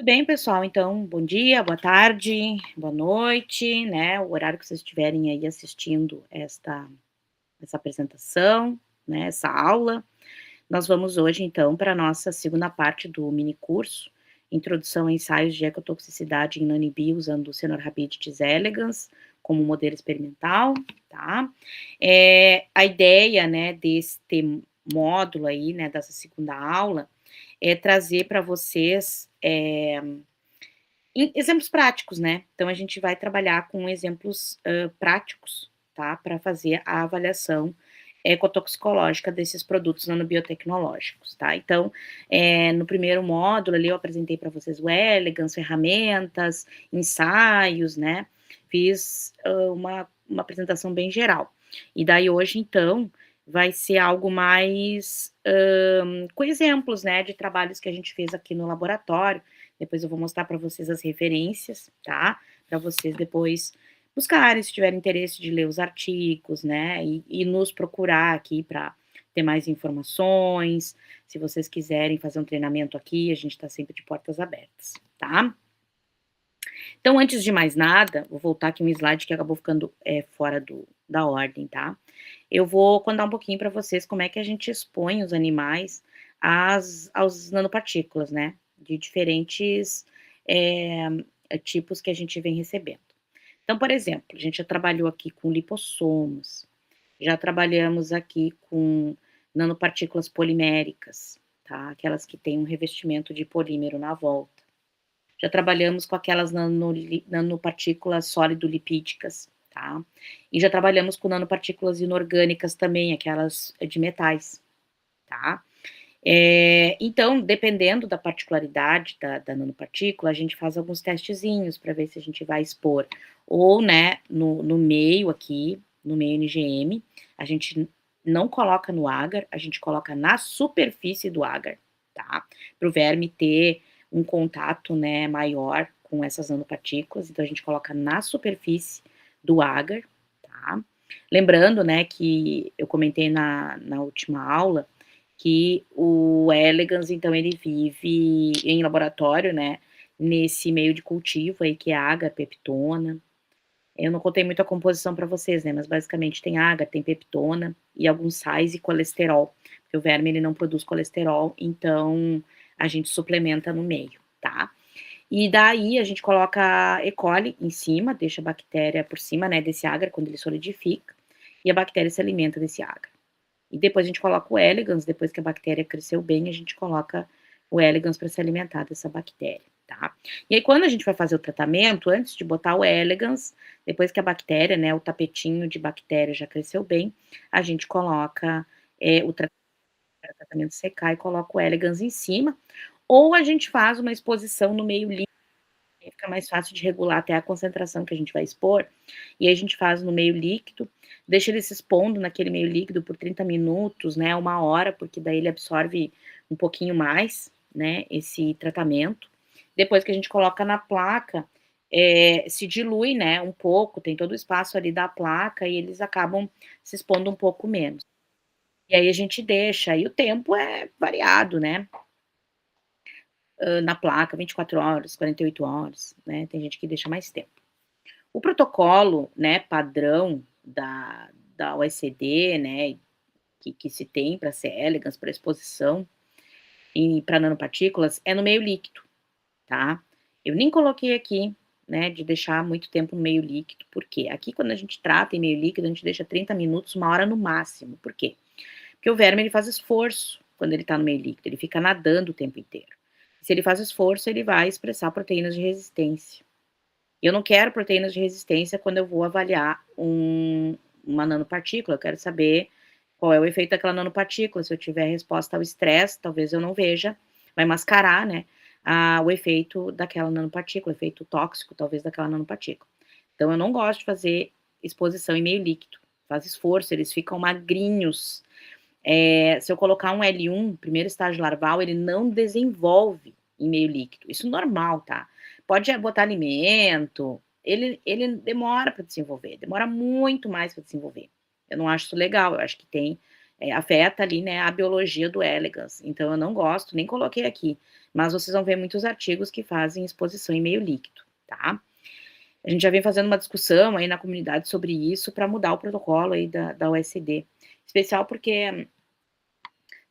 Tudo bem, pessoal? Então, bom dia, boa tarde, boa noite, né? O horário que vocês estiverem aí assistindo essa apresentação, né? Essa aula. Nós vamos hoje, então, para a nossa segunda parte do mini curso, Introdução a Ensaios de Ecotoxicidade em NANIBI, usando o Cenorhabditis elegans como modelo experimental, tá? A ideia, né, deste módulo aí, né, dessa segunda aula, é trazer para vocês exemplos práticos, né? Então a gente vai trabalhar com exemplos práticos, tá? Para fazer a avaliação ecotoxicológica desses produtos nanobiotecnológicos, tá? Então, no primeiro módulo ali eu apresentei para vocês o elegance, ferramentas, ensaios, né? Fiz uma apresentação bem geral. E daí hoje, então, vai ser algo mais com exemplos, né, de trabalhos que a gente fez aqui no laboratório. Depois eu vou mostrar para vocês as referências, tá? Para vocês depois buscarem, se tiverem interesse de ler os artigos, né? E nos procurar aqui para ter mais informações. Se vocês quiserem fazer um treinamento aqui, a gente está sempre de portas abertas, tá? Então, antes de mais nada, vou voltar aqui um slide que acabou ficando fora da ordem, tá? Eu vou contar um pouquinho para vocês como é que a gente expõe os animais aos nanopartículas, né? De diferentes é, tipos que a gente vem recebendo. Então, por exemplo, a gente já trabalhou aqui com lipossomos, já trabalhamos aqui com nanopartículas poliméricas, tá? Aquelas que têm um revestimento de polímero na volta. Já trabalhamos com aquelas nanopartículas sólido-lipídicas, tá? E já trabalhamos com nanopartículas inorgânicas também, aquelas de metais, tá? Então, dependendo da particularidade da nanopartícula, a gente faz alguns testezinhos para ver se a gente vai expor ou, né, no meio aqui, no meio NGM, a gente não coloca no agar, a gente coloca na superfície do agar, tá? Para o verme ter um contato, né, maior com essas nanopartículas, então a gente coloca na superfície do agar, tá? Lembrando, né, que eu comentei na última aula, que o elegans, então, ele vive em laboratório, né, nesse meio de cultivo aí, que é agar, peptona. Eu não contei muito a composição para vocês, né, mas basicamente tem agar, tem peptona e alguns sais e colesterol, porque o verme, ele não produz colesterol, então a gente suplementa no meio, tá? E daí a gente coloca E. coli em cima, deixa a bactéria por cima, né, desse agar quando ele solidifica, e a bactéria se alimenta desse agar. E depois a gente coloca o elegans, depois que a bactéria cresceu bem, a gente coloca o elegans para se alimentar dessa bactéria, tá? E aí quando a gente vai fazer o tratamento, antes de botar o elegans, depois que a bactéria, né, o tapetinho de bactéria já cresceu bem, a gente coloca o tratamento secar e coloca o elegans em cima, ou a gente faz uma exposição no meio líquido, fica mais fácil de regular até a concentração que a gente vai expor, e aí a gente faz no meio líquido, deixa ele se expondo naquele meio líquido por 30 minutos, né, 1 hora, porque daí ele absorve um pouquinho mais, né, esse tratamento. Depois que a gente coloca na placa, se dilui, né, um pouco, tem todo o espaço ali da placa e eles acabam se expondo um pouco menos. E aí a gente deixa, e o tempo é variado, né, na placa, 24 horas, 48 horas, né, tem gente que deixa mais tempo. O protocolo, né, padrão da OECD, né, que se tem para C. elegans, para exposição e para nanopartículas, é no meio líquido, tá? Eu nem coloquei aqui, né, de deixar muito tempo no meio líquido, por quê? Aqui quando a gente trata em meio líquido, a gente deixa 30 minutos, 1 hora no máximo, por quê? Porque o verme, ele faz esforço quando ele tá no meio líquido, ele fica nadando o tempo inteiro. Se ele faz esforço, ele vai expressar proteínas de resistência. Eu não quero proteínas de resistência quando eu vou avaliar uma nanopartícula, eu quero saber qual é o efeito daquela nanopartícula, se eu tiver resposta ao estresse, talvez eu não veja, vai mascarar, né, o efeito daquela nanopartícula, o efeito tóxico, talvez, daquela nanopartícula. Então eu não gosto de fazer exposição em meio líquido, faz esforço, eles ficam magrinhos. Se eu colocar um L1, primeiro estágio larval, ele não desenvolve em meio líquido, isso é normal, tá? Pode botar alimento, ele demora para desenvolver, demora muito mais para desenvolver. Eu não acho isso legal, eu acho que tem afeta ali, né, a biologia do elegans. Então eu não gosto, nem coloquei aqui, mas vocês vão ver muitos artigos que fazem exposição em meio líquido, tá? A gente já vem fazendo uma discussão aí na comunidade sobre isso para mudar o protocolo aí da USD. Especial porque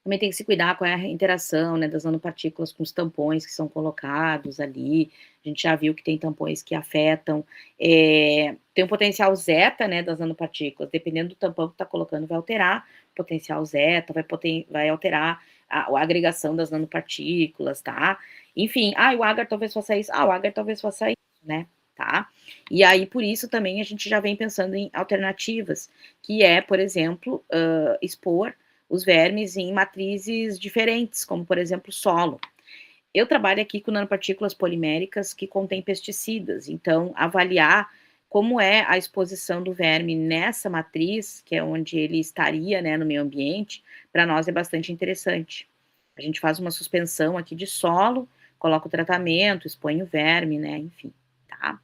também tem que se cuidar com a interação, né, das nanopartículas com os tampões que são colocados ali. A gente já viu que tem tampões que afetam. Tem um potencial zeta, né, das nanopartículas. Dependendo do tampão que está colocando, vai alterar o potencial zeta, vai alterar a agregação das nanopartículas, tá? Enfim, o agar talvez faça isso. O agar talvez faça isso, né? Tá? E aí, por isso, também a gente já vem pensando em alternativas, que é, por exemplo, expor os vermes em matrizes diferentes, como, por exemplo, solo. Eu trabalho aqui com nanopartículas poliméricas que contêm pesticidas, então, avaliar como é a exposição do verme nessa matriz, que é onde ele estaria, né, no meio ambiente, para nós é bastante interessante. A gente faz uma suspensão aqui de solo, coloca o tratamento, expõe o verme, né, enfim, tá?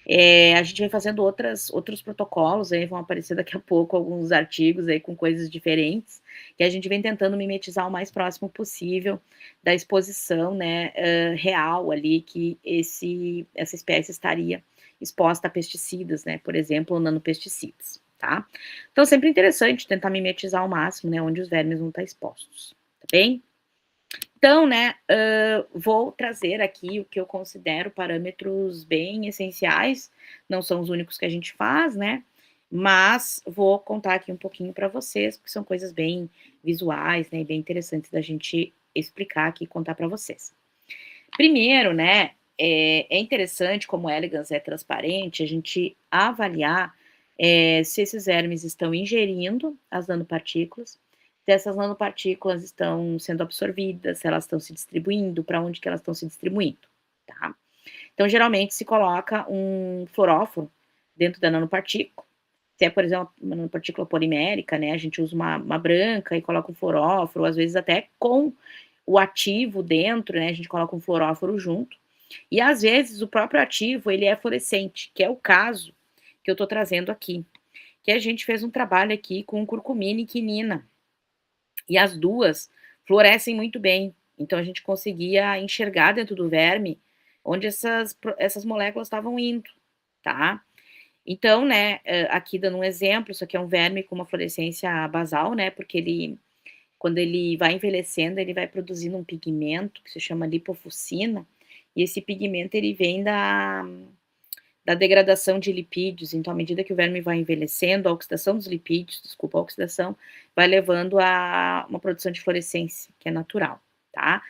A gente vem fazendo outros protocolos, aí vão aparecer daqui a pouco alguns artigos aí com coisas diferentes, que a gente vem tentando mimetizar o mais próximo possível da exposição, né, real ali, que essa espécie estaria exposta a pesticidas, né, por exemplo, nanopesticidas, tá? Então, sempre interessante tentar mimetizar ao máximo, né, onde os vermes vão estar expostos, tá bem? Então, né, vou trazer aqui o que eu considero parâmetros bem essenciais, não são os únicos que a gente faz, né, mas vou contar aqui um pouquinho para vocês, porque são coisas bem visuais, né, e bem interessantes da gente explicar aqui e contar para vocês. Primeiro, né, é interessante, como o elegans é transparente, a gente avaliar se esses vermes estão ingerindo as nanopartículas, se essas nanopartículas estão sendo absorvidas, se elas estão se distribuindo, para onde que elas estão se distribuindo, tá? Então, geralmente, se coloca um fluoróforo dentro da nanopartícula. Se é, por exemplo, uma nanopartícula polimérica, né, a gente usa uma branca e coloca um fluoróforo, às vezes até com o ativo dentro, né, a gente coloca um fluoróforo junto. E, às vezes, o próprio ativo, ele é fluorescente, que é o caso que eu estou trazendo aqui. Que a gente fez um trabalho aqui com curcumina e quinina. E as duas fluorescem muito bem. Então, a gente conseguia enxergar dentro do verme onde essas moléculas estavam indo, tá? Então, né, aqui dando um exemplo, isso aqui é um verme com uma fluorescência basal, né, porque ele, quando ele vai envelhecendo, ele vai produzindo um pigmento que se chama lipofucina, e esse pigmento, ele vem da degradação de lipídios, então, à medida que o verme vai envelhecendo, a oxidação dos lipídios, desculpa, a oxidação, vai levando a uma produção de fluorescência, que é natural, tá?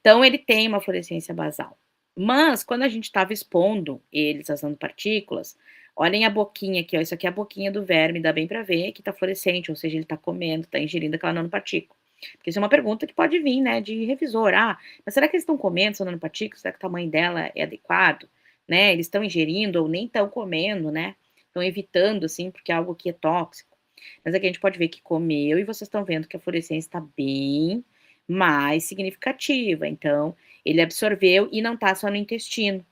Então, ele tem uma fluorescência basal. Mas, quando a gente estava expondo eles às nanopartículas, olhem a boquinha aqui, ó, isso aqui é a boquinha do verme, dá bem para ver que tá fluorescente, ou seja, ele tá comendo, tá ingerindo aquela nanopartícula. Porque isso é uma pergunta que pode vir, né, de revisor. Mas será que eles estão comendo essa nanopartícula? Será que o tamanho dela é adequado? Né, eles estão ingerindo ou nem estão comendo, né? Estão evitando, assim, porque é algo que é tóxico. Mas aqui a gente pode ver que comeu e vocês estão vendo que a fluorescência está bem mais significativa. Então, ele absorveu e não está só no intestino.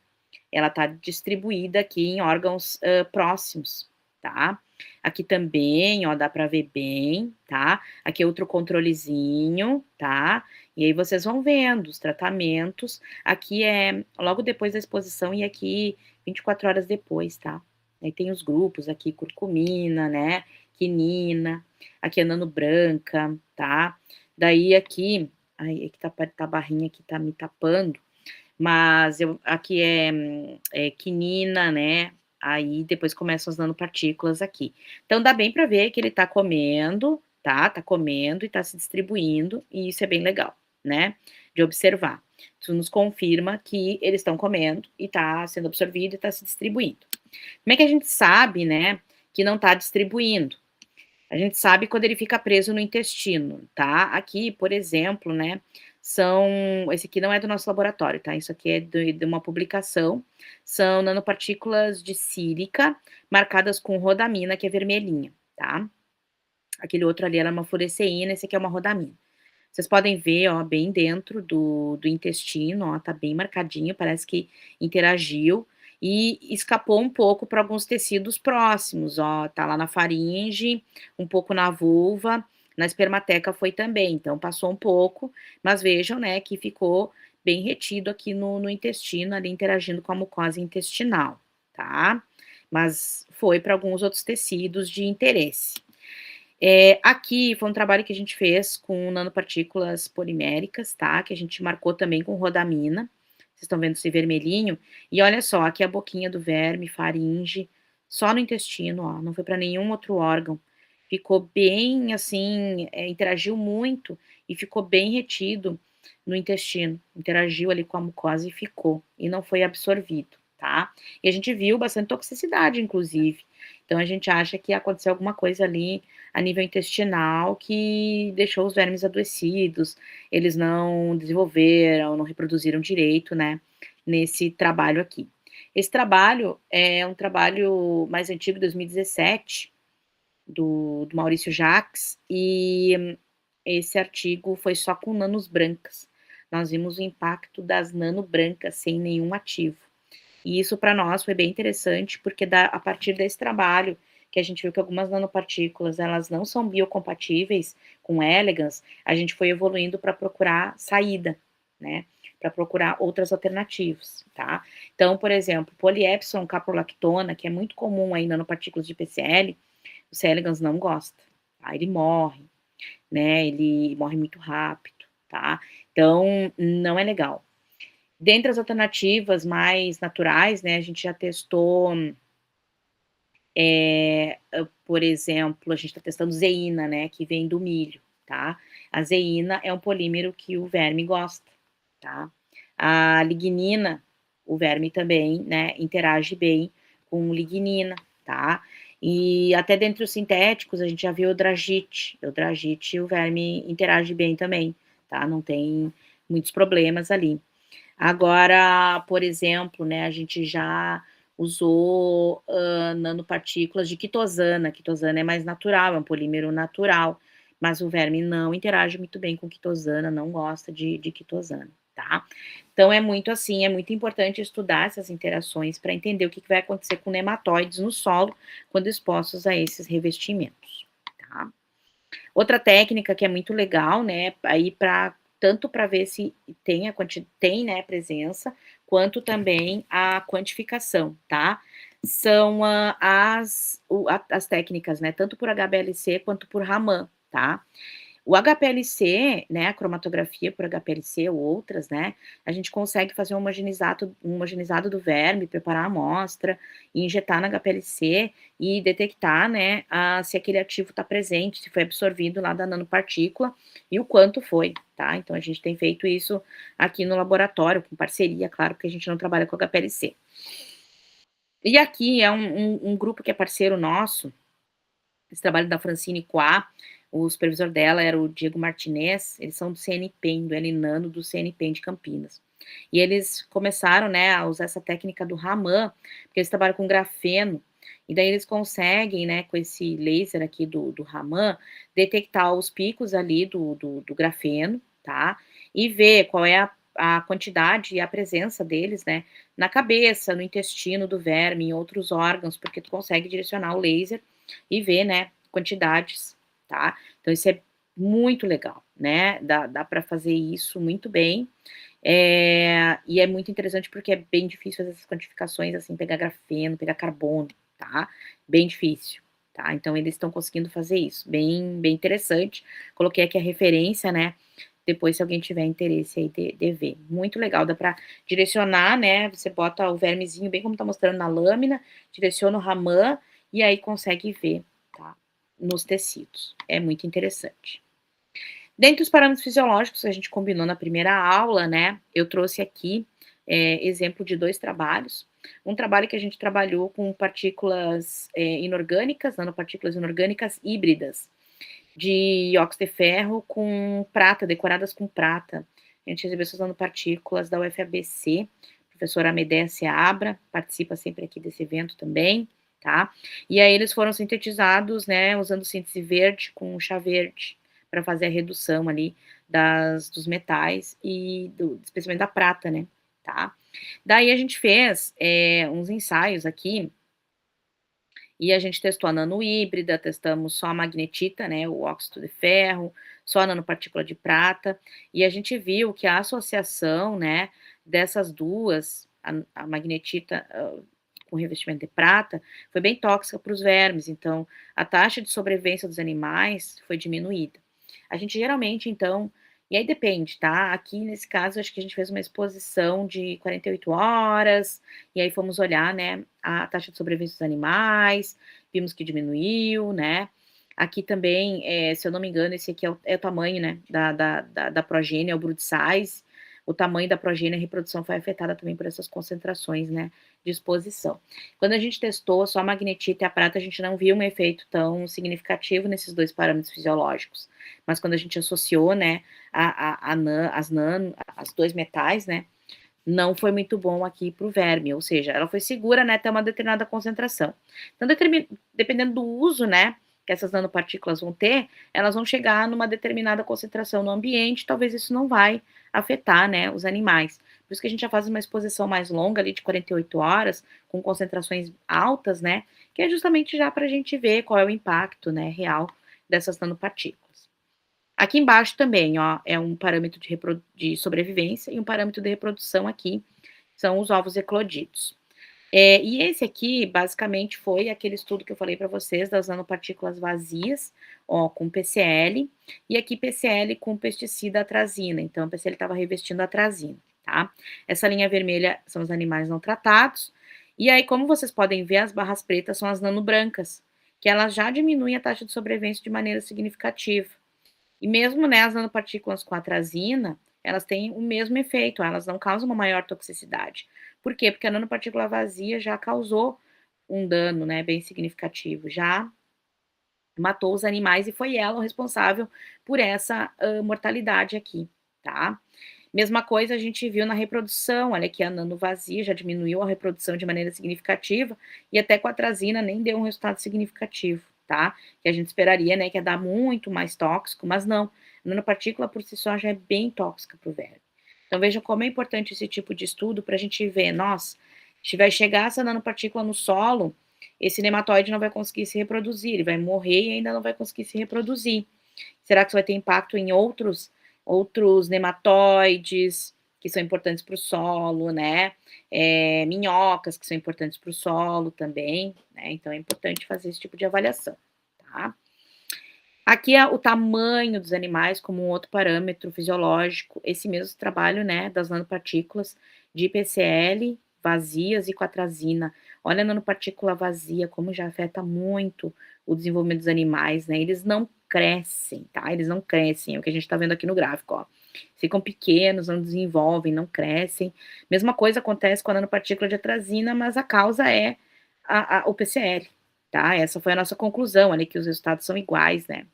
Ela está distribuída aqui em órgãos próximos, tá? Aqui também, ó, dá para ver bem, tá? Aqui é outro controlezinho, tá? E aí vocês vão vendo os tratamentos. Aqui é logo depois da exposição e aqui 24 horas depois, tá? Aí tem os grupos aqui, curcumina, né? Quinina, aqui é nano branca, tá? Daí aqui, aí é que tá a barrinha que tá me tapando, mas aqui é quinina, né? Aí depois começam as nanopartículas aqui. Então dá bem para ver que ele tá comendo, tá? Tá comendo e tá se distribuindo, e isso é bem legal, né? De observar. Isso nos confirma que eles estão comendo e tá sendo absorvido e tá se distribuindo. Como é que a gente sabe, né, que não tá distribuindo? A gente sabe quando ele fica preso no intestino, tá? Aqui, por exemplo, né, esse aqui não é do nosso laboratório, tá? Isso aqui é de uma publicação, são nanopartículas de sílica marcadas com rodamina, que é vermelhinha, tá? Aquele outro ali era uma fluoresceína, esse aqui é uma rodamina. Vocês podem ver, ó, bem dentro do intestino, ó, tá bem marcadinho, parece que interagiu e escapou um pouco para alguns tecidos próximos, ó, tá lá na faringe, um pouco na vulva, Na espermateca foi também, então passou um pouco, mas vejam, né, que ficou bem retido aqui no intestino, ali interagindo com a mucosa intestinal, tá? Mas foi para alguns outros tecidos de interesse. Aqui foi um trabalho que a gente fez com nanopartículas poliméricas, tá? Que a gente marcou também com rodamina. Vocês estão vendo esse vermelhinho? E olha só, aqui a boquinha do verme, faringe, só no intestino, ó, não foi para nenhum outro órgão. Ficou bem assim, interagiu muito e ficou bem retido no intestino. Interagiu ali com a mucosa e ficou, e não foi absorvido, tá? E a gente viu bastante toxicidade, inclusive. Então a gente acha que aconteceu alguma coisa ali a nível intestinal que deixou os vermes adoecidos, eles não desenvolveram, não reproduziram direito, né, nesse trabalho aqui. Esse trabalho é um trabalho mais antigo, 2017, do Maurício Jacques, e esse artigo foi só com nanos brancas. Nós vimos o impacto das nano brancas sem nenhum ativo. E isso para nós foi bem interessante, porque a partir desse trabalho, que a gente viu que algumas nanopartículas, elas não são biocompatíveis com elegans, a gente foi evoluindo para procurar saída, né? Para procurar outras alternativas, tá? Então, por exemplo, poliepsilon caprolactona, que é muito comum aí em nanopartículas de PCL, o C. elegans não gosta, tá? Ele morre, né? Ele morre muito rápido, tá? Então, não é legal. Dentre as alternativas mais naturais, né, a gente já testou, por exemplo, a gente está testando zeína, né, que vem do milho, tá? A zeína é um polímero que o verme gosta, tá? A lignina, o verme também, né, interage bem com lignina, tá? E até dentre os sintéticos, a gente já viu o dragite. O dragite, o verme interage bem também, tá? Não tem muitos problemas ali. Agora, por exemplo, né, a gente já usou nanopartículas de quitosana. Quitosana é mais natural, é um polímero natural, mas o verme não interage muito bem com quitosana, não gosta de quitosana, tá? Então é muito assim, é muito importante estudar essas interações para entender o que vai acontecer com nematóides no solo quando expostos a esses revestimentos, tá? Outra técnica que é muito legal, né, aí para tanto para ver se tem, né, presença, quanto também a quantificação, tá? São as técnicas, né, tanto por HPLC quanto por Raman, tá? O HPLC, né, a cromatografia por HPLC ou outras, né, a gente consegue fazer um homogeneizado do verme, preparar a amostra, e injetar na HPLC e detectar, né, se aquele ativo está presente, se foi absorvido lá da nanopartícula e o quanto foi, tá? Então a gente tem feito isso aqui no laboratório, com parceria, claro, porque a gente não trabalha com HPLC. E aqui é um grupo que é parceiro nosso, esse trabalho da Francine Coá, o supervisor dela era o Diego Martinez, eles são do CNPEM, do Elinano, do CNPEM de Campinas. E eles começaram, né, a usar essa técnica do Raman, porque eles trabalham com grafeno, e daí eles conseguem, né, com esse laser aqui do Raman, detectar os picos ali do grafeno, tá? E ver qual é a quantidade e a presença deles, né, na cabeça, no intestino do verme, em outros órgãos, porque tu consegue direcionar o laser e ver, né, quantidades, tá? Então isso é muito legal, né? Dá para fazer isso muito bem. E é muito interessante porque é bem difícil fazer essas quantificações, assim, pegar grafeno, pegar carbono, tá? Bem difícil, tá? Então eles estão conseguindo fazer isso, bem interessante. Coloquei aqui a referência, né? Depois, se alguém tiver interesse aí de ver. Muito legal, dá para direcionar, né? Você bota o vermezinho, bem como tá mostrando na lâmina, direciona o Raman e aí consegue ver, tá? Nos tecidos. É muito interessante. Dentre os parâmetros fisiológicos que a gente combinou na primeira aula, né, eu trouxe aqui exemplo de 2 trabalhos. Um trabalho que a gente trabalhou com partículas inorgânicas, nanopartículas inorgânicas híbridas, de óxido de ferro com prata, decoradas com prata. A gente recebeu essas nanopartículas da UFABC, professora Amedéa Seabra, participa sempre aqui desse evento também, tá? E aí eles foram sintetizados, né, usando síntese verde com chá verde, para fazer a redução ali dos metais e especialmente da prata, né, tá? Daí a gente fez uns ensaios aqui E a gente testou a nanohíbrida, testamos só a magnetita, né, o óxido de ferro, só a nanopartícula de prata, e a gente viu que a associação, né, dessas duas, a magnetita, com revestimento de prata, foi bem tóxica para os vermes, então a taxa de sobrevivência dos animais foi diminuída. A gente geralmente, então, e aí depende, tá? Aqui nesse caso, acho que a gente fez uma exposição de 48 horas, e aí fomos olhar, né, a taxa de sobrevivência dos animais, vimos que diminuiu, né? Aqui também, se eu não me engano, esse aqui é o tamanho, né, da progênie, é o brood size. O tamanho da progênie, a reprodução foi afetada também por essas concentrações, né, de exposição. Quando a gente testou só a magnetita e a prata, a gente não viu um efeito tão significativo nesses dois parâmetros fisiológicos. Mas quando a gente associou, né, as dois metais, né, não foi muito bom aqui para o verme, ou seja, ela foi segura, né, até uma determinada concentração. Então, dependendo do uso, né, que essas nanopartículas vão ter, elas vão chegar numa determinada concentração no ambiente, talvez isso não vai afetar, né, os animais. Por isso que a gente já faz uma exposição mais longa, ali de 48 horas, com concentrações altas, né, que é justamente já para a gente ver qual é o impacto, né, real dessas nanopartículas. Aqui embaixo também, ó, é um parâmetro de sobrevivência e um parâmetro de reprodução aqui, são os ovos eclodidos. E esse aqui, basicamente, foi aquele estudo que eu falei para vocês das nanopartículas vazias, ó, com PCL, e aqui PCL com pesticida atrazina, então o PCL estava revestindo a atrazina, tá? Essa linha vermelha são os animais não tratados, e aí, como vocês podem ver, as barras pretas são as nanobrancas, que elas já diminuem a taxa de sobrevivência de maneira significativa. E mesmo, né, as nanopartículas com atrazina, elas têm o mesmo efeito, elas não causam uma maior toxicidade. Por quê? Porque a nanopartícula vazia já causou um dano, né, bem significativo, já matou os animais e foi ela o responsável por essa mortalidade aqui, tá? Mesma coisa a gente viu na reprodução, olha aqui a nano vazia já diminuiu a reprodução de maneira significativa e até com a atrazina nem deu um resultado significativo, tá? Que a gente esperaria, né, que ia dar muito mais tóxico, mas não. A nanopartícula por si só já é bem tóxica para o verme. Então vejam como é importante esse tipo de estudo para a gente ver, nossa, se vai chegar essa nanopartícula no solo, esse nematóide não vai conseguir se reproduzir, ele vai morrer e ainda não vai conseguir se reproduzir. Será que isso vai ter impacto em outros nematóides que são importantes para o solo, né? Minhocas que são importantes para o solo também, né? Então é importante fazer esse tipo de avaliação, tá? Aqui é o tamanho dos animais como um outro parâmetro fisiológico, esse mesmo trabalho, né, das nanopartículas de PCL vazias e com atrazina. Olha a nanopartícula vazia, como já afeta muito o desenvolvimento dos animais, né, eles não crescem, tá, eles não crescem, é o que a gente tá vendo aqui no gráfico, ó. Ficam pequenos, não desenvolvem, não crescem. Mesma coisa acontece com a nanopartícula de atrazina, mas a causa é o PCL, tá, essa foi a nossa conclusão, ali que os resultados são iguais, né.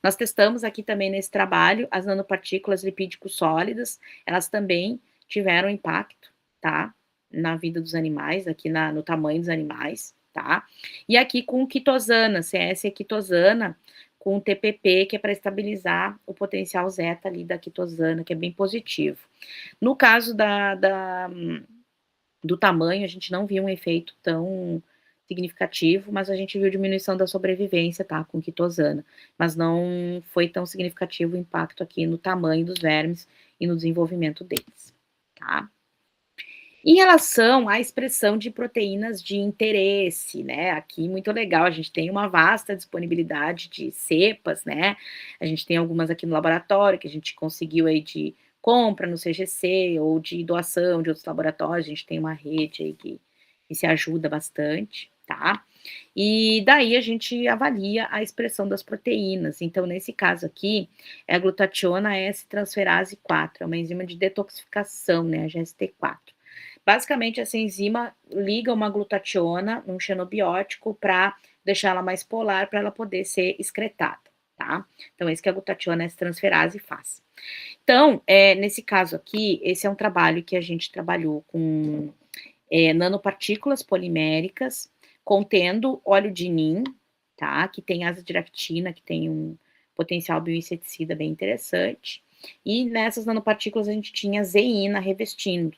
Nós testamos aqui também nesse trabalho as nanopartículas lipídico-sólidas, elas também tiveram impacto, tá? Na vida dos animais, aqui no tamanho dos animais, tá? E aqui com quitosana, CS é quitosana, com TPP, que é para estabilizar o potencial zeta ali da quitosana, que é bem positivo. No caso do tamanho, a gente não viu um efeito tão significativo, mas a gente viu diminuição da sobrevivência, tá, com quitosana, mas não foi tão significativo o impacto aqui no tamanho dos vermes e no desenvolvimento deles, tá. Em relação à expressão de proteínas de interesse, né, aqui muito legal, a gente tem uma vasta disponibilidade de cepas, né, a gente tem algumas aqui no laboratório que a gente conseguiu aí de compra no CGC ou de doação de outros laboratórios, a gente tem uma rede aí que se ajuda bastante, tá. E daí a gente avalia a expressão das proteínas, então nesse caso aqui, é a glutationa S-transferase 4, é uma enzima de detoxificação, né, a GST4. Basicamente, essa enzima liga uma glutationa num xenobiótico para deixar ela mais polar para ela poder ser excretada, tá? Então, esse que a glutationa S-transferase faz. Então, nesse caso aqui, esse é um trabalho que a gente trabalhou com nanopartículas poliméricas contendo óleo de nim, tá? Que tem azadiractina, que tem um potencial bioinseticida bem interessante. E nessas nanopartículas a gente tinha zeína revestindo.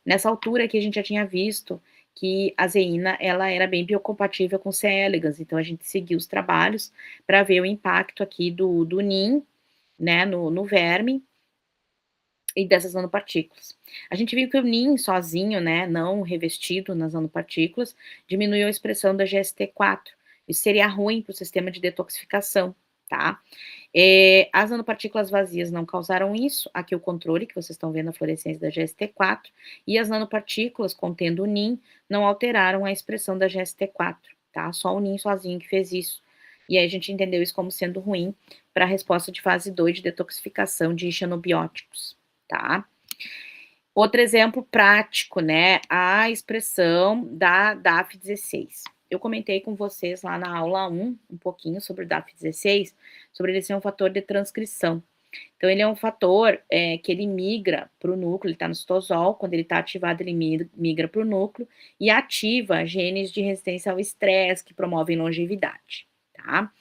Nessa altura aqui a gente já tinha visto que a zeína, ela era bem biocompatível com C. elegans, então a gente seguiu os trabalhos para ver o impacto aqui do NIM, né, no verme, e dessas nanopartículas. A gente viu que o NIM sozinho, né, não revestido nas nanopartículas, diminuiu a expressão da GST4. Isso seria ruim para o sistema de detoxificação, tá? As nanopartículas vazias não causaram isso, aqui o controle, que vocês estão vendo a fluorescência da GST4, e as nanopartículas contendo o NIM não alteraram a expressão da GST4, tá? Só o NIM sozinho que fez isso. E aí a gente entendeu isso como sendo ruim para a resposta de fase 2 de detoxificação de xenobióticos, tá? Outro exemplo prático, né, a expressão da DAF16. Eu comentei com vocês lá na aula 1, um pouquinho sobre o DAF16, sobre ele ser um fator de transcrição. Então, ele é um fator que ele migra para o núcleo, ele está no citosol, quando ele está ativado, ele migra para o núcleo e ativa genes de resistência ao estresse, que promovem longevidade, tá?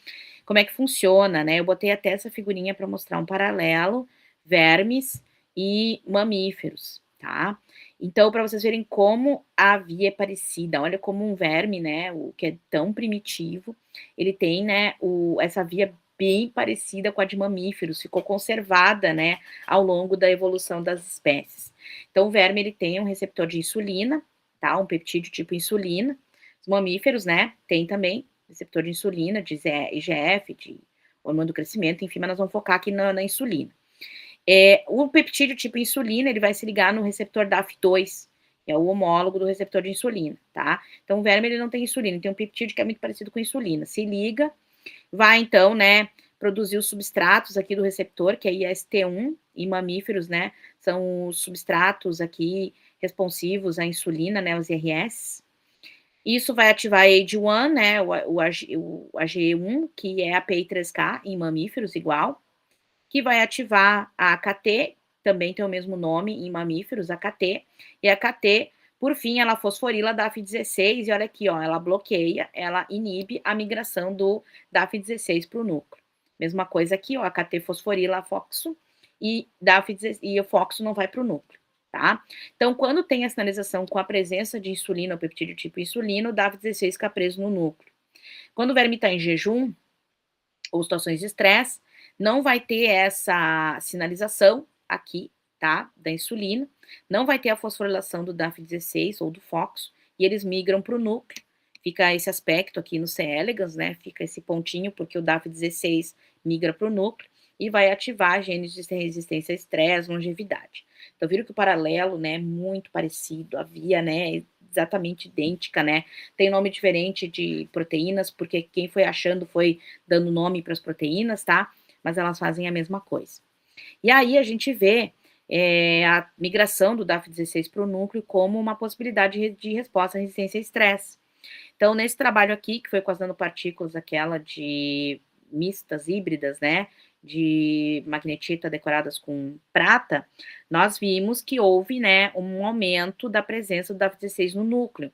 Como é que funciona, né? Eu botei até essa figurinha para mostrar um paralelo, vermes e mamíferos, tá? Então, para vocês verem como a via é parecida, olha como um verme, né, o que é tão primitivo, ele tem, né, essa via bem parecida com a de mamíferos, ficou conservada, né, ao longo da evolução das espécies. Então, o verme, ele tem um receptor de insulina, tá, um peptídeo tipo insulina. Os mamíferos, né, tem também receptor de insulina, de IGF, de hormônio do crescimento, enfim, mas nós vamos focar aqui na insulina. O peptídeo tipo insulina, ele vai se ligar no receptor DAF2, que é o homólogo do receptor de insulina, tá? Então, o verme, ele não tem insulina, ele tem um peptídeo que é muito parecido com insulina. Se liga, vai, então, né, produzir os substratos aqui do receptor, que é IST1, e mamíferos, né, são os substratos aqui responsivos à insulina, né, os IRS. Isso vai ativar a AGE1, né, o AGE1, que é a PI3K em mamíferos, igual, que vai ativar a AKT, também tem o mesmo nome em mamíferos, AKT, e a AKT, por fim, ela fosforila DAF16, e olha aqui, ó, ela bloqueia, ela inibe a migração do DAF16 para o núcleo. Mesma coisa aqui, ó, AKT fosforila a FOXO, e, e o FOXO não vai para o núcleo, tá? Então, quando tem a sinalização com a presença de insulina, o peptídeo tipo insulina, o DAF16 fica preso no núcleo. Quando o verme está em jejum, ou situações de estresse, não vai ter essa sinalização aqui, tá, da insulina, não vai ter a fosforilação do DAF16 ou do FOXO, e eles migram para o núcleo, fica esse aspecto aqui no C. elegans, né, fica esse pontinho, porque o DAF16 migra para o núcleo, e vai ativar genes de resistência a estresse, longevidade. Então, viram que o paralelo, né, é muito parecido, a via, né, exatamente idêntica, né, tem nome diferente de proteínas, porque quem foi achando foi dando nome para as proteínas, tá? Mas elas fazem a mesma coisa. E aí a gente vê a migração do DAF16 para o núcleo como uma possibilidade de resposta à resistência a estresse. Então, nesse trabalho aqui, que foi com as nanopartículas, aquela de mistas, híbridas, né, de magnetita decoradas com prata, nós vimos que houve, né, um aumento da presença do DAF16 no núcleo,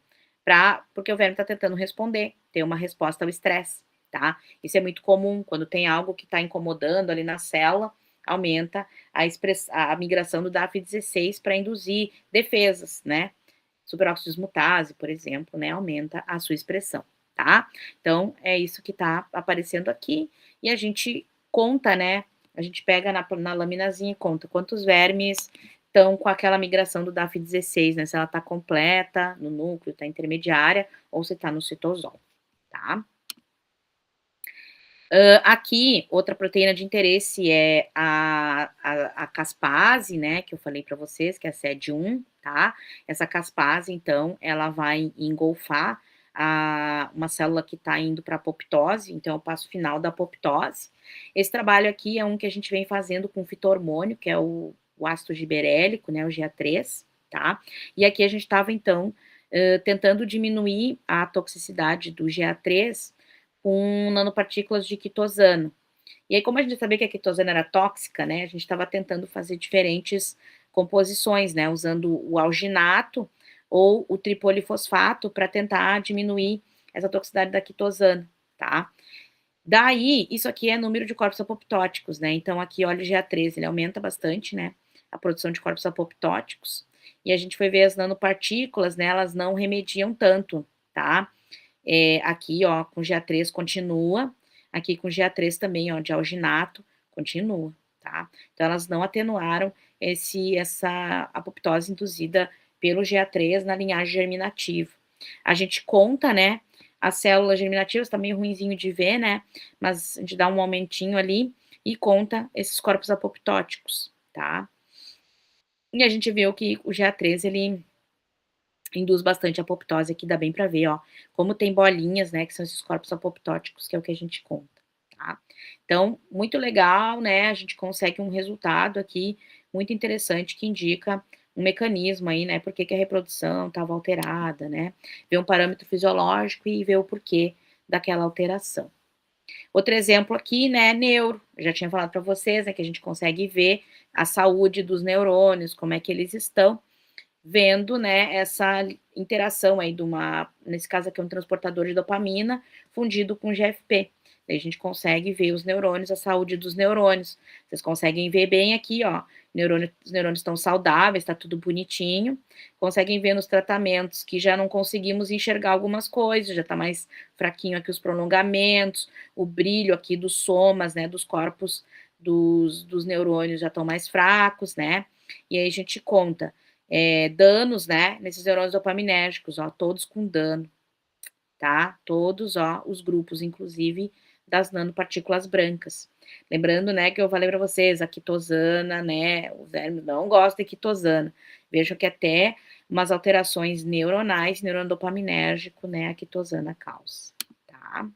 porque o verme está tentando responder, ter uma resposta ao estresse, tá? Isso é muito comum, quando tem algo que está incomodando ali na célula, aumenta a migração do DAF16 para induzir defesas, né? Superóxido de mutase, por exemplo, né, aumenta a sua expressão, tá? Então, é isso que tá aparecendo aqui, e a gente conta, né, a gente pega na laminazinha e conta quantos vermes estão com aquela migração do DAF16, né, se ela tá completa no núcleo, tá intermediária, ou se tá no citosol, tá? Aqui, outra proteína de interesse é a caspase, né, que eu falei para vocês, que é a SED1, tá? Essa caspase, então, ela vai engolfar uma célula que está indo para apoptose, então é o passo final da apoptose. Esse trabalho aqui é um que a gente vem fazendo com fito-hormônio, que é o ácido giberélico, né, o GA3, tá? E aqui a gente estava, então, tentando diminuir a toxicidade do GA3 com nanopartículas de quitosano. E aí, como a gente sabia que a quitosana era tóxica, né, a gente estava tentando fazer diferentes composições, né, usando o alginato ou o tripolifosfato para tentar diminuir essa toxicidade da quitosana, tá? Daí, isso aqui é número de corpos apoptóticos, né? Então, aqui, olha o GA13, ele aumenta bastante, né? A produção de corpos apoptóticos. e a gente foi ver as nanopartículas, né, elas não remediam tanto, tá? Aqui, ó, com GA3 continua, aqui com GA3 também, ó, de alginato, continua, tá? Então, elas não atenuaram essa apoptose induzida pelo GA3 na linhagem germinativa. A gente conta, né, as células germinativas, tá meio ruinzinho de ver, né, mas a gente dá um aumentinho ali e conta esses corpos apoptóticos, tá? E a gente viu que o GA3, ele induz bastante apoptose, aqui dá bem para ver, ó, como tem bolinhas, né, que são esses corpos apoptóticos, que é o que a gente conta, tá? Então, muito legal, né, a gente consegue um resultado aqui muito interessante que indica um mecanismo aí, né, por que que a reprodução estava alterada, né, ver um parâmetro fisiológico e ver o porquê daquela alteração. Outro exemplo aqui, né, neuro, eu já tinha falado para vocês, né, que a gente consegue ver a saúde dos neurônios, como é que eles estão, vendo, né, essa interação aí de uma, nesse caso aqui, um transportador de dopamina fundido com GFP. Daí a gente consegue ver os neurônios, a saúde dos neurônios. Vocês conseguem ver bem aqui, ó, os neurônios estão saudáveis, está tudo bonitinho. Conseguem ver nos tratamentos que já não conseguimos enxergar algumas coisas, já está mais fraquinho aqui os prolongamentos, o brilho aqui dos somas, né, dos corpos dos neurônios já estão mais fracos, né, e aí a gente conta danos, né, nesses neurônios dopaminérgicos, ó, todos com dano, tá? Todos, ó, os grupos, inclusive, das nanopartículas brancas. Lembrando, né, que eu falei para vocês, a quitosana, né, os vermes não gostam de quitosana. Vejam que até umas alterações neuronais, neurônio dopaminérgico, né, a quitosana causa, tá?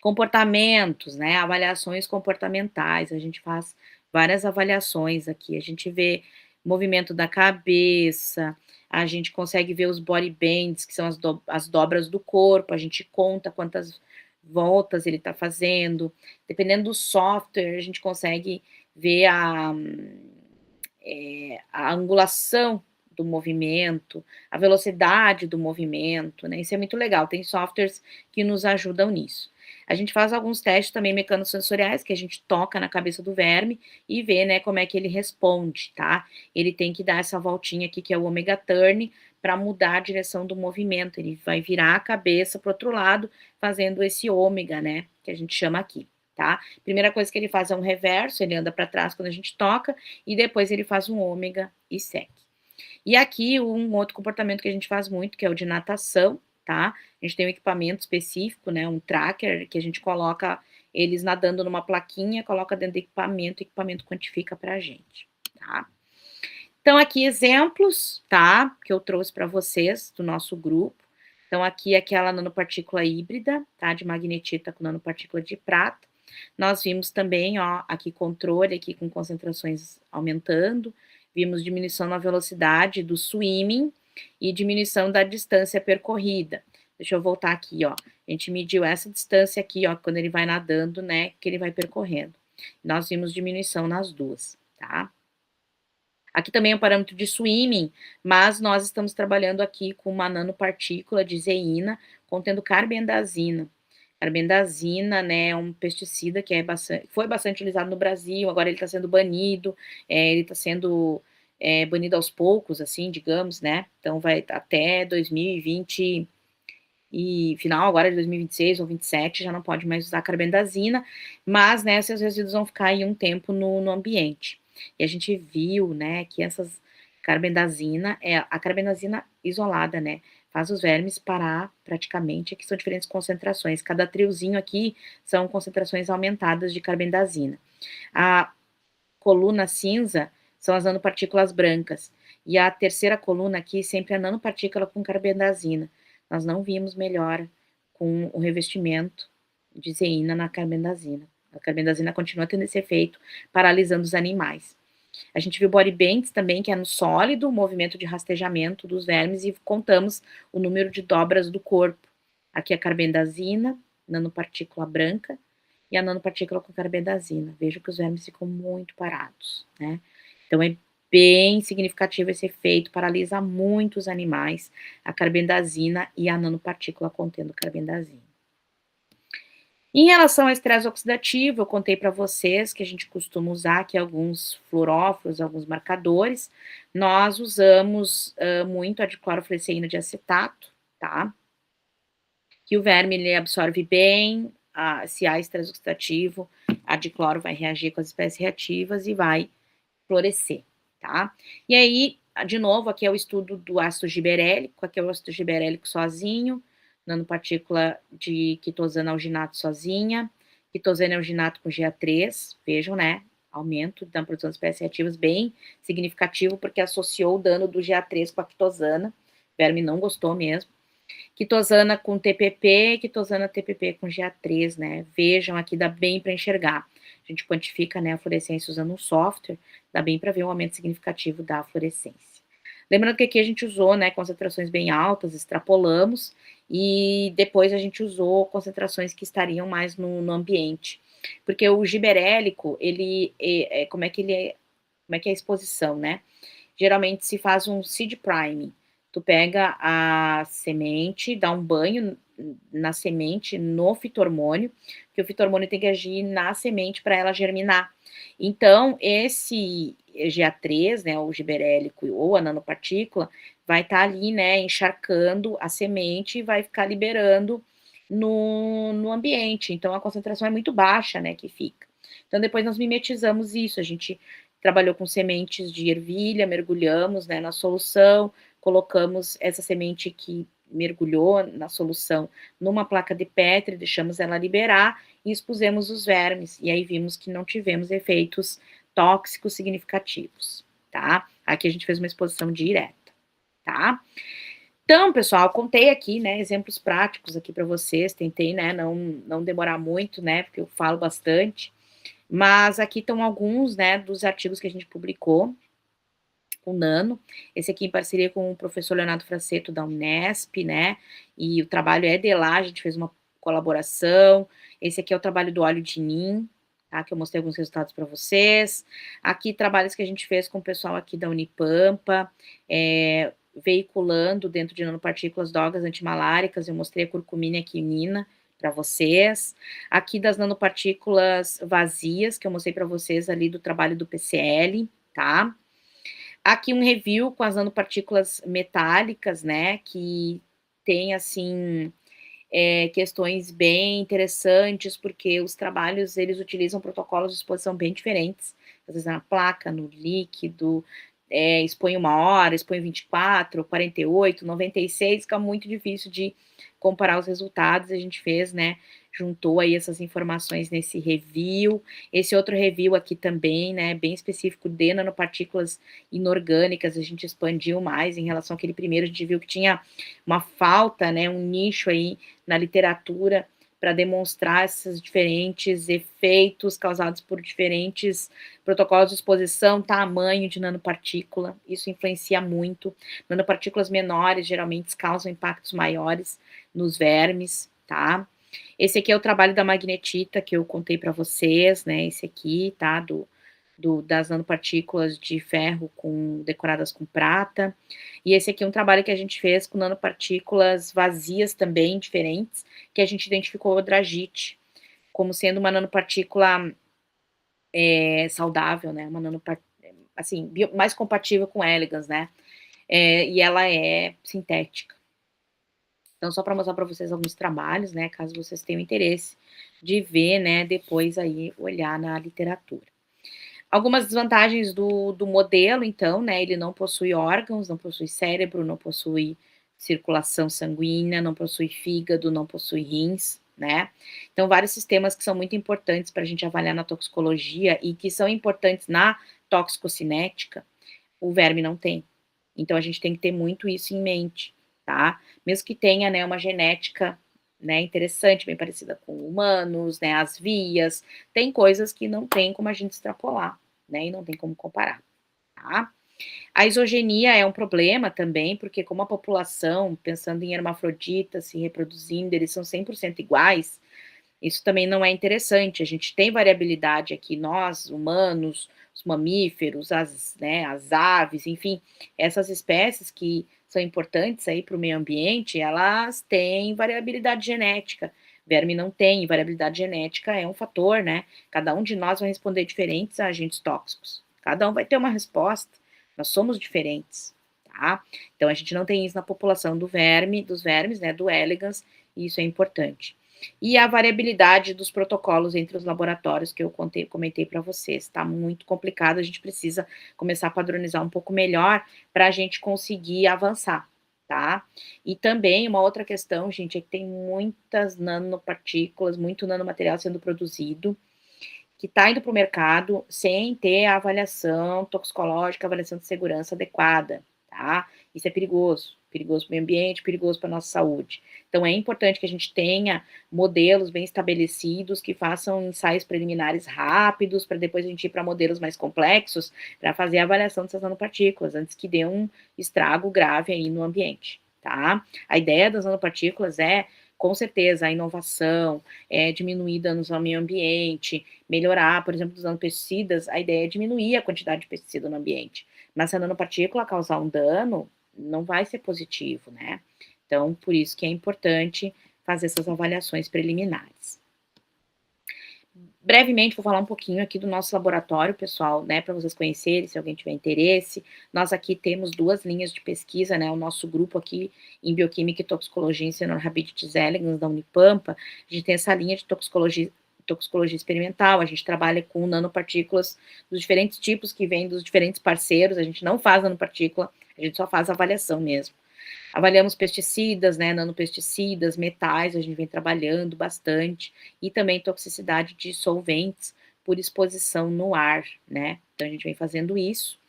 Comportamentos, né, avaliações comportamentais, a gente faz várias avaliações aqui, a gente vê movimento da cabeça, a gente consegue ver os body bends, que são as dobras do corpo, a gente conta quantas voltas ele está fazendo, dependendo do software, a gente consegue ver a angulação do movimento, a velocidade do movimento, né? Isso é muito legal, tem softwares que nos ajudam nisso. A gente faz alguns testes também mecanossensoriais, que a gente toca na cabeça do verme e vê, né, como é que ele responde, tá? Ele tem que dar essa voltinha aqui, que é o omega turn, para mudar a direção do movimento. Ele vai virar a cabeça para o outro lado, fazendo esse ômega, né, que a gente chama aqui, tá? Primeira coisa que ele faz é um reverso, ele anda para trás quando a gente toca, e depois ele faz um ômega e segue. E aqui um outro comportamento que a gente faz muito, que é o de natação, tá? A gente tem um equipamento específico, né, um tracker, que a gente coloca eles nadando numa plaquinha, coloca dentro do equipamento, o equipamento quantifica pra gente, tá? Então, aqui exemplos, tá, que eu trouxe para vocês do nosso grupo. Então, aqui aquela nanopartícula híbrida, tá, de magnetita com nanopartícula de prata. Nós vimos também, ó, aqui controle, aqui com concentrações aumentando, vimos diminuição na velocidade do swimming e diminuição da distância percorrida. Deixa eu voltar aqui, ó, a gente mediu essa distância aqui, ó, quando ele vai nadando, né, que ele vai percorrendo. Nós vimos diminuição nas duas, tá? Aqui também é um parâmetro de swimming, mas nós estamos trabalhando aqui com uma nanopartícula de zeína contendo carbendazina. Carbendazina, né, é um pesticida que foi bastante utilizado no Brasil, agora ele está sendo banido, ele está sendo banido aos poucos, assim, digamos, né, então vai até 2020 e final agora de 2026 ou 27 já não pode mais usar carbendazina, mas, né, esses resíduos vão ficar aí um tempo no ambiente. E a gente viu, né, que essas carbendazina, a carbendazina isolada, né, faz os vermes parar praticamente, que são diferentes concentrações. Cada triozinho aqui são concentrações aumentadas de carbendazina. A coluna cinza são as nanopartículas brancas. E a terceira coluna aqui sempre é a nanopartícula com carbendazina. Nós não vimos melhora com o revestimento de zeína na carbendazina. A carbendazina continua tendo esse efeito, paralisando os animais. A gente viu body bands também, que é no sólido, o movimento de rastejamento dos vermes, e contamos o número de dobras do corpo. Aqui a carbendazina, nanopartícula branca, e a nanopartícula com carbendazina. Veja que os vermes ficam muito parados, né? Então é bem significativo esse efeito, paralisa muitos animais, a carbendazina e a nanopartícula contendo carbendazina. Em relação ao estresse oxidativo, eu contei para vocês que a gente costuma usar aqui alguns fluoróforos, alguns marcadores. Nós usamos muito a diclorofluoresceína de acetato, tá? Que o verme ele absorve bem, se há estresse oxidativo, a dicloro vai reagir com as espécies reativas e vai florescer, tá? E aí, de novo, aqui é o estudo do ácido giberélico, aqui é o ácido giberélico sozinho, nanopartícula de quitosana alginato sozinha, quitosana alginato com GA3, vejam, né? Aumento da produção de espécies reativas bem significativo, porque associou o dano do GA3 com a quitosana, o verme não gostou mesmo. Quitosana com TPP, quitosana TPP com GA3, né? Vejam aqui, dá bem para enxergar. A gente quantifica, né, a fluorescência usando um software, dá bem para ver um aumento significativo da fluorescência. Lembrando que aqui a gente usou, né, concentrações bem altas, extrapolamos, e depois a gente usou concentrações que estariam mais no ambiente. Porque o giberélico, ele, como é que ele é, como é que é a exposição, né? Geralmente se faz um seed priming. Tu pega a semente, dá um banho na semente, no fito-hormônio, que o fito-hormônio tem que agir na semente para ela germinar. Então, esse GA3, né, o giberélico ou a nanopartícula, vai estar ali, né, encharcando a semente e vai ficar liberando no ambiente. Então, a concentração é muito baixa, né, que fica. Então, depois nós mimetizamos isso, a gente trabalhou com sementes de ervilha, mergulhamos, né, na solução, colocamos essa semente que mergulhou na solução numa placa de Petri, deixamos ela liberar e expusemos os vermes. E aí vimos que não tivemos efeitos tóxicos significativos, tá? Aqui a gente fez uma exposição direta, tá? Então, pessoal, contei aqui, né, exemplos práticos aqui para vocês, tentei, né, não demorar muito, né, porque eu falo bastante, mas aqui estão alguns, né, dos artigos que a gente publicou com Nano, esse aqui em parceria com o professor Leonardo Fraceto da Unesp, né, e o trabalho é de lá, a gente fez uma colaboração, esse aqui é o trabalho do óleo de Nim, tá, que eu mostrei alguns resultados para vocês, aqui trabalhos que a gente fez com o pessoal aqui da Unipampa, veiculando dentro de nanopartículas drogas antimaláricas, eu mostrei a curcumina e a quinina para vocês, aqui das nanopartículas vazias, que eu mostrei para vocês ali do trabalho do PCL, tá? Aqui um review com as nanopartículas metálicas, né, que tem, assim, questões bem interessantes, porque os trabalhos, eles utilizam protocolos de exposição bem diferentes, às vezes na placa, no líquido, expõe 1 hora, expõe 24, 48, 96, fica muito difícil de comparar os resultados, a gente fez, né, juntou aí essas informações nesse review, esse outro review aqui também, né, bem específico de nanopartículas inorgânicas, a gente expandiu mais em relação àquele primeiro, a gente viu que tinha uma falta, né, um nicho aí na literatura para demonstrar esses diferentes efeitos causados por diferentes protocolos de exposição, tamanho de nanopartícula, isso influencia muito. Nanopartículas menores geralmente causam impactos maiores nos vermes, tá? Esse aqui é o trabalho da magnetita que eu contei para vocês, né? Esse aqui, tá? Das nanopartículas de ferro decoradas com prata. E esse aqui é um trabalho que a gente fez com nanopartículas vazias também, diferentes, que a gente identificou o dragite como sendo uma nanopartícula saudável, né? Uma nanopartícula, assim, mais compatível com elegans, né? E ela é sintética. Então, só para mostrar para vocês alguns trabalhos, né? Caso vocês tenham interesse de ver, né? Depois aí olhar na literatura. Algumas desvantagens do modelo, então, né? Ele não possui órgãos, não possui cérebro, não possui circulação sanguínea, não possui fígado, não possui rins, né? Então, vários sistemas que são muito importantes para a gente avaliar na toxicologia e que são importantes na toxicocinética, o verme não tem. Então, a gente tem que ter muito isso em mente, tá? Mesmo que tenha, né, uma genética, né, interessante, bem parecida com humanos, né, as vias, tem coisas que não tem como a gente extrapolar, né, e não tem como comparar, tá? A isogenia é um problema também, porque como a população, pensando em hermafroditas se reproduzindo, eles são 100% iguais, isso também não é interessante. A gente tem variabilidade aqui, nós, humanos, os mamíferos, né, as aves, enfim, essas espécies que são importantes aí para o meio ambiente, elas têm variabilidade genética, Verme não tem, variabilidade genética é um fator, né? Cada um de nós vai responder diferentes a agentes tóxicos. Cada um vai ter uma resposta. Nós somos diferentes, tá? Então a gente não tem isso na população do verme, dos vermes, né? Do elegans, e isso é importante. E a variabilidade dos protocolos entre os laboratórios que eu comentei para vocês, tá muito complicado, a gente precisa começar a padronizar um pouco melhor para a gente conseguir avançar, tá? E também uma outra questão, gente, é que tem muitas nanopartículas, muito nanomaterial sendo produzido, que está indo para o mercado sem ter a avaliação toxicológica, a avaliação de segurança adequada, tá? Isso é perigoso, perigoso para o meio ambiente, perigoso para a nossa saúde. Então, é importante que a gente tenha modelos bem estabelecidos, que façam ensaios preliminares rápidos, para depois a gente ir para modelos mais complexos, para fazer a avaliação dessas nanopartículas, antes que dê um estrago grave aí no ambiente, tá? A ideia das nanopartículas é, com certeza, a inovação, diminuir danos ao meio ambiente, melhorar, por exemplo, usando pesticidas, a ideia é diminuir a quantidade de pesticida no ambiente. Mas se a nanopartícula causar um dano, não vai ser positivo, né? Então, por isso que é importante fazer essas avaliações preliminares. Brevemente, vou falar um pouquinho aqui do nosso laboratório, pessoal, né, para vocês conhecerem, se alguém tiver interesse. Nós aqui temos 2 linhas de pesquisa, né, o nosso grupo aqui em Bioquímica e Toxicologia em Senhor Habites Elegans, da Unipampa, a gente tem essa linha de toxicologia experimental, a gente trabalha com nanopartículas dos diferentes tipos que vêm dos diferentes parceiros, a gente não faz nanopartícula, a gente só faz avaliação mesmo. Avaliamos pesticidas, né, nanopesticidas, metais, a gente vem trabalhando bastante, e também toxicidade de solventes por exposição no ar, né, então a gente vem fazendo isso.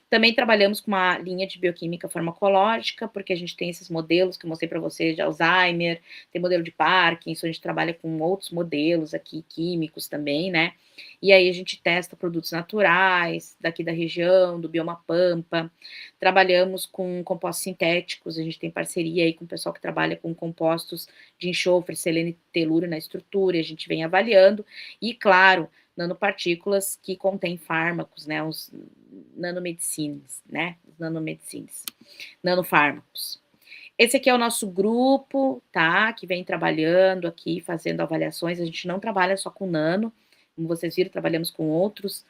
Também trabalhamos com uma linha de bioquímica farmacológica, porque a gente tem esses modelos que eu mostrei para vocês de Alzheimer, tem modelo de Parkinson, a gente trabalha com outros modelos aqui, químicos também, né? E aí a gente testa produtos naturais, daqui da região, do bioma Pampa. Trabalhamos com compostos sintéticos, a gente tem parceria aí com o pessoal que trabalha com compostos de enxofre, selênio e telúrio na estrutura, e a gente vem avaliando. E, claro, nanopartículas que contêm fármacos, né, os nanomedicines, né, os nanomedicines, nanofármacos. Esse aqui é o nosso grupo, tá, que vem trabalhando aqui, fazendo avaliações, a gente não trabalha só com nano, como vocês viram, trabalhamos com outras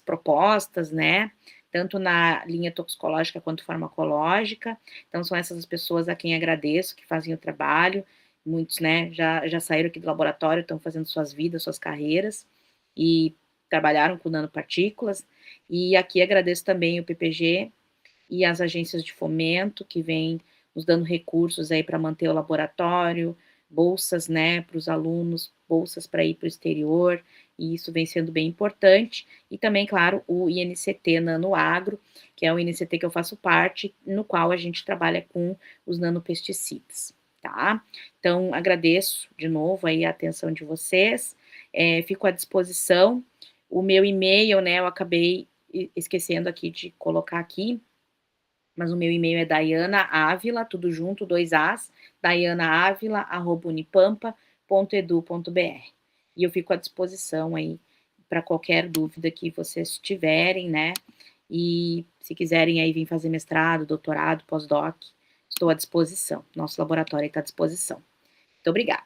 propostas, né, tanto na linha toxicológica quanto farmacológica, então são essas as pessoas a quem agradeço, que fazem o trabalho, muitos, né, já saíram aqui do laboratório, estão fazendo suas vidas, suas carreiras, e trabalharam com nanopartículas, e aqui agradeço também o PPG e as agências de fomento, que vêm nos dando recursos aí para manter o laboratório, bolsas, né, para os alunos, bolsas para ir para o exterior, e isso vem sendo bem importante, e também, claro, o INCT Nanoagro, que é o INCT que eu faço parte, no qual a gente trabalha com os nanopesticidas, tá? Então, agradeço de novo aí a atenção de vocês, fico à disposição, o meu e-mail, né, eu acabei esquecendo aqui de colocar aqui, mas o meu e-mail é Daiana Ávila, tudo junto, 2 As, daianaavila@unipampa.edu.br. E eu fico à disposição aí para qualquer dúvida que vocês tiverem, né? E se quiserem aí vir fazer mestrado, doutorado, pós-doc, estou à disposição. Nosso laboratório está à disposição. Muito obrigada.